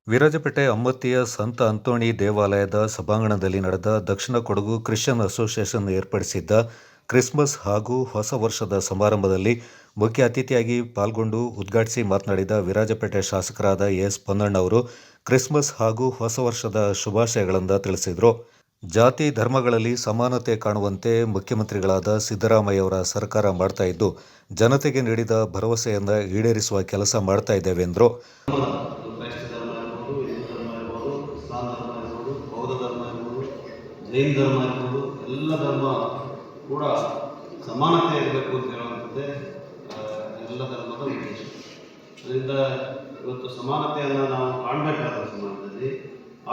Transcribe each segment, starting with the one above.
ವಿರಾಜಪೇಟೆ ಅಮ್ಮತ್ತಿಯ ಸಂತ ಅಂತೋಣಿ ದೇವಾಲಯದ ಸಭಾಂಗಣದಲ್ಲಿ ನಡೆದ ದಕ್ಷಿಣ ಕೊಡಗು ಕ್ರಿಶ್ಚಿಯನ್ ಅಸೋಸಿಯೇಷನ್ ಏರ್ಪಡಿಸಿದ್ದ ಕ್ರಿಸ್ಮಸ್ ಹಾಗೂ ಹೊಸ ವರ್ಷದ ಸಮಾರಂಭದಲ್ಲಿ ಮುಖ್ಯ ಅತಿಥಿಯಾಗಿ ಪಾಲ್ಗೊಂಡು ಉದ್ಘಾಟಿಸಿ ಮಾತನಾಡಿದ ವಿರಾಜಪೇಟೆ ಶಾಸಕರಾದ ಎಸ್ ಪೊನ್ನಣ್ಣವರು ಕ್ರಿಸ್ಮಸ್ ಹಾಗೂ ಹೊಸ ವರ್ಷದ ಶುಭಾಶಯಗಳನ್ನು ತಿಳಿಸಿದರು. ಜಾತಿ ಧರ್ಮಗಳಲ್ಲಿ ಸಮಾನತೆ ಕಾಣುವಂತೆ ಮುಖ್ಯಮಂತ್ರಿಗಳಾದ ಸಿದ್ದರಾಮಯ್ಯವರ ಸರ್ಕಾರ ಮಾಡ್ತಾ ಇದ್ದು, ಜನತೆಗೆ ನೀಡಿದ ಭರವಸೆಯನ್ನು ಈಡೇರಿಸುವ ಕೆಲಸ ಮಾಡ್ತಾ ಇದ್ದೇವೆ ಎಂದರು. ಬೌದ್ಧ ಧರ್ಮ ಇರ್ಬೋದು, ಜೈನ ಧರ್ಮ ಇರ್ಬೋದು, ಎಲ್ಲ ಧರ್ಮ ಕೂಡ ಸಮಾನತೆ ಇರಬೇಕು ಅಂತ ಹೇಳುವಂಥದ್ದೇ ಎಲ್ಲ ಧರ್ಮದ ಉದ್ದೇಶ. ಅದರಿಂದ ಇವತ್ತು ಸಮಾನತೆಯನ್ನು ನಾವು ಕಾಣಬೇಕಾದ ಸಮಾಜದಲ್ಲಿ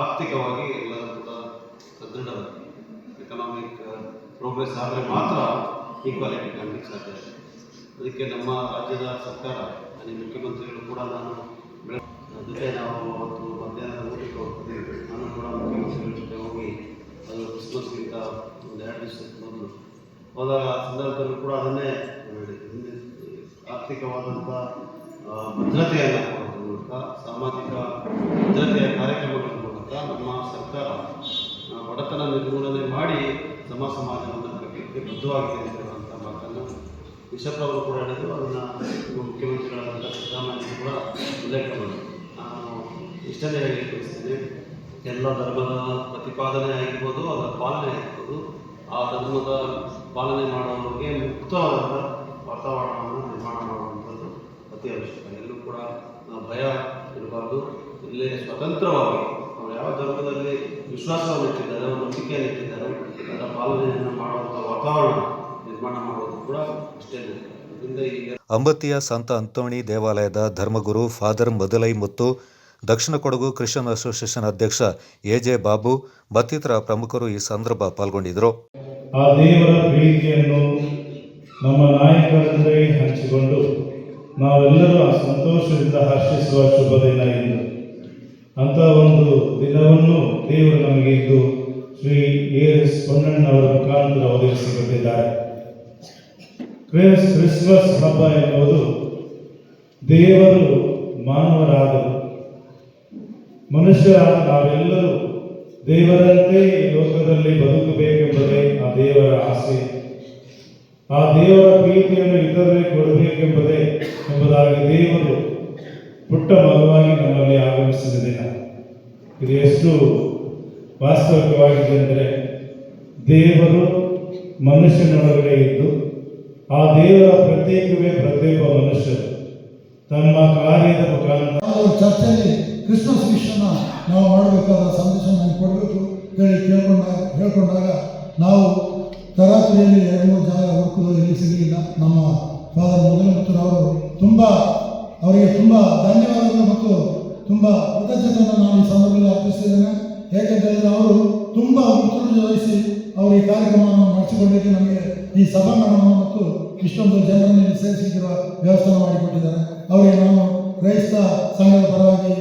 ಆರ್ಥಿಕವಾಗಿ ಎಲ್ಲರೂ ಕೂಡ ಸದೃಢವಾಗಿ ಎಕನಾಮಿಕ್ ಪ್ರೋಗ್ರೆಸ್ ಆದರೆ ಮಾತ್ರ ಈಕ್ವಾಲಿಟಿ ಕಾಣಲಿಕ್ಕೆ ಸಾಧ್ಯ ಇದೆ. ಅದಕ್ಕೆ ನಮ್ಮ ರಾಜ್ಯದ ಸರ್ಕಾರ ಮುಖ್ಯಮಂತ್ರಿಗಳು ಕೂಡ ಜೊತೆ ನಾವು ಅವತ್ತು ಮಧ್ಯಾಹ್ನದ ಊಟಕ್ಕೆ ಹೋಗ್ತೀವಿ. ನಾನು ಕೂಡ ಮುಖ್ಯಮಂತ್ರಿಗಳ ಜೊತೆ ಹೋಗಿ ಅದು ಕ್ರಿಸ್ಮಸ್ಗಿಂತ ಒಂದು 2 ದಿವಸಕ್ಕೆ ಮೊದಲು ಹೋದಾಗ ಆ ಸಂದರ್ಭದಲ್ಲೂ ಕೂಡ ಅದನ್ನೇ ಆರ್ಥಿಕವಾದಂಥ ಭದ್ರತೆಯನ್ನು ಕೊಡೋದ್ರ ಮೂಲಕ, ಸಾಮಾಜಿಕ ಭದ್ರತೆಯ ಕಾರ್ಯಕ್ರಮಗಳ ಮೂಲಕ ನಮ್ಮ ಸರ್ಕಾರ ಬಡತನ ನಿರ್ಮೂಲನೆ ಮಾಡಿ ಸಮಾಜವನ್ನು ಕಟ್ಟಲಿಕ್ಕೆ ಬದ್ಧವಾಗಿದೆ ಅಂತ ಹೇಳುವಂಥ ಮಾತನ್ನು ಬಿಷಪ್ ಅವರು ಕೂಡ ಹೇಳಿದರು. ಅದನ್ನು ಮುಖ್ಯಮಂತ್ರಿಗಳಾದಂಥ ಸಿದ್ದರಾಮಯ್ಯ ಕೂಡ ಉಲ್ಲೇಖ ಮಾಡಿದರು. ನಾನು ಇಷ್ಟನ್ನೇ ಹೇಳಿ ಬಯಸ್ತೇನೆ, ಎಲ್ಲ ಧರ್ಮದ ಪ್ರತಿಪಾದನೆ ಆಗಿರ್ಬೋದು, ಅದರ ಪಾಲನೆ ಆಗಿರ್ಬೋದು, ಆ ಧರ್ಮದ ಪಾಲನೆ ಮಾಡುವವರಿಗೆ ಮುಕ್ತವಾದ ವಾತಾವರಣವನ್ನು ನಿರ್ಮಾಣ ಮಾಡುವಂಥದ್ದು ಅತಿ ಅವಶ್ಯಕ. ಎಲ್ಲೂ ಕೂಡ ಭಯ ಇರಬಾರ್ದು. ಇಲ್ಲೇ ಸ್ವತಂತ್ರವಾಗಿ ಅವರು ಯಾವ ಧರ್ಮದಲ್ಲಿ ವಿಶ್ವಾಸವನ್ನು ಇಟ್ಟಿದ್ದಾರೆ, ನಂಬಿಕೆಯನ್ನು ಇಟ್ಟಿದ್ದಾರೆ, ಅದರ ಪಾಲನೆಯನ್ನು ಮಾಡುವಂಥ ವಾತಾವರಣ ನಿರ್ಮಾಣ ಮಾಡೋದು ಕೂಡ ಅಷ್ಟೇ. ಅಮ್ಮತ್ತಿಯ ಸಂತ ಅಂತೋಣಿ ದೇವಾಲಯದ ಧರ್ಮಗುರು ಫಾದರ್ ಮದಲೈ ಮತ್ತು ದಕ್ಷಿಣ ಕೊಡಗು ಕ್ರಿಶ್ಚಿಯನ್ ಅಸೋಸಿಯೇಷನ್ ಅಧ್ಯಕ್ಷ ಎಜೆ ಬಾಬು ಮತ್ತಿತರ ಪ್ರಮುಖರು ಈ ಸಂದರ್ಭ ಪಾಲ್ಗೊಂಡಿದ್ದರು. ಆ ದೇವರ ಪ್ರೀತಿಯನ್ನು ನಮ್ಮ ನಾಯಕರೊಂದಿಗೆ ಹಂಚಿಕೊಂಡು ನಾವೆಲ್ಲರೂ ಆ ಸಂತೋಷದಿಂದ ಹರ್ಷಿಸುವ ಶುಭ ದಿನ ಇಂದು. ಅಂತ ಒಂದು ದಿನವನ್ನು ದೇವರು ನಮಗೆ ಇಂದು ಶ್ರೀ ಎಸ್ ಪೊನ್ನಣ್ಣವರ ಮುಖಾಂತರ ಒದಗಿಸಿಕೊಟ್ಟಿದ್ದಾರೆ. ಕ್ರಿಸ್ಮಸ್ ಹಬ್ಬ ಎನ್ನುವುದು ದೇವರು ಮಾನವರಾದರು, ಮನುಷ್ಯರಾದ ನಾವೆಲ್ಲರೂ ದೇವರಂತೆ ಈ ಲೋಕದಲ್ಲಿ ಬದುಕಬೇಕೆಂಬುದೇ ಆ ದೇವರ ಆಸೆ. ಆ ದೇವರ ಪ್ರೀತಿಯನ್ನು ಇತರರಿಗೆ ಕೊಡಬೇಕೆಂಬುದೇ ಎಂಬುದಾಗಿ ದೇವರು ಪುಟ್ಟ ಮಗುವಾಗಿ ನಮ್ಮಲ್ಲಿ ಆಗಮಿಸಿದ ದಿನ. ಇದು ಎಷ್ಟು ವಾಸ್ತವಿಕವಾಗಿದೆ ಅಂದರೆ, ದೇವರು ಮನುಷ್ಯನೊಳಗಡೆ ಇದ್ದು ಆ ದೇವರ ಪ್ರತ್ಯೇಕವೇ ಪ್ರತ್ಯೇಕ ಮನುಷ್ಯರು ತಮ್ಮ ಕಾರ್ಯದ ಮುಖಾಂತರ ಚರ್ಚೆಯಲ್ಲಿ ಕ್ರಿಸ್ಮಸ್ ವಿಷಯನ ನಾವು ಮಾಡಬೇಕಾದ ಸಂದೇಶ ನನಗೆ ಕೊಡಬೇಕು ಹೇಳಿ ಹೇಳ್ಕೊಂಡಾಗ ನಾವು ತರಾತುರಿಯಲ್ಲಿ 2-3 ಜಾಗ ಹುಡುಕಲು ಎಲ್ಲಿ ಸಿಗಲಿಲ್ಲ. ನಮ್ಮ ಫಾದರ್ ಮೊದಲಮತ್ತೂರವರು ಅವರಿಗೆ ತುಂಬ ಧನ್ಯವಾದಗಳು ಮತ್ತು ತುಂಬ ಕೃತಜ್ಞತೆಯನ್ನು ನಾನು ಈ ಸಂದರ್ಭದಲ್ಲಿ ಅರ್ಪಿಸಿದ್ದೇನೆ. ಏಕೆಂದರೆ ಅವರು ತುಂಬ ಮುತುವರ್ಜಿ ವಹಿಸಿ ಅವರು ಈ ಕಾರ್ಯಕ್ರಮವನ್ನು ನಡೆಸಿಕೊಂಡಿದ್ದು ನಮಗೆ ಈ ಸಭಾಂಗಣವನ್ನು ಮತ್ತು ಇಷ್ಟೊಂದು ಜನರನ್ನು ಸೇರಿಸಿರುವ ವ್ಯವಸ್ಥೆ ಮಾಡಿಕೊಟ್ಟಿದ್ದಾರೆ. ಅವರಿಗೆ ನಾನು ಕ್ರೈಸ್ತ ಸಂಘದ ಪರವಾಗಿ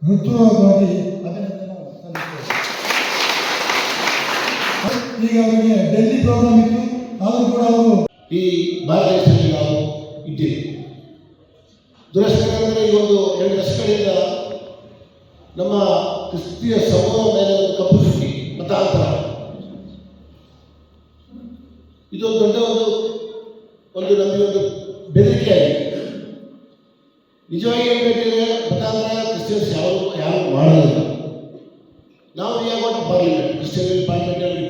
ಹೃತ್ಪೂರ್ವಕವಾಗಿ ಅಭಿನಂದನೆ ಸಲ್ಲಿಸುತ್ತೇನೆ. ಈಗ ಅವರಿಗೆ ಡೆಲ್ಲಿ ಪ್ರೋಗ್ರಾಮ್ ಇತ್ತು, ಆದರೂ ಕೂಡ ಅವರು ಈ ಭಾರತ ದೇಶದಲ್ಲಿ ನಾವು ಇದ್ದೀವಿ. ದುರಸ್ಕರಅಂದರೆ ಈ ಒಂದು 2 ದಶಕಗಳಿಂದ ನಮ್ಮ ಕ್ರಿಸ್ತಿಯ ಸಮೂಹ ಮೇಲೆ ಒಂದು ಕಪ್ಪು ಸುದ್ದಿ ಮತಾಂತರ, ಇದೊಂದು ದೊಡ್ಡ ಒಂದು ನಮಗೆ ಒಂದು ಬೆದರಿಕೆಯಾಗಿದೆ. ನಿಜವಾಗಿ ಹೇಳ್ಬೇಕಿದ್ರೆ ಮತಾಂತರ ಕ್ರಿಶ್ಚಿಯನ್ಸ್ ಯಾರು ಮಾಡೋದಿಲ್ಲ. ನಾವು ಯಾವಾಗ ಪಾರ್ಲಿಮೆಂಟ್ ಕ್ರಿಶ್ಚಿಯನ್ ಪಾರ್ಲಿಮೆಂಟಲ್ಲಿ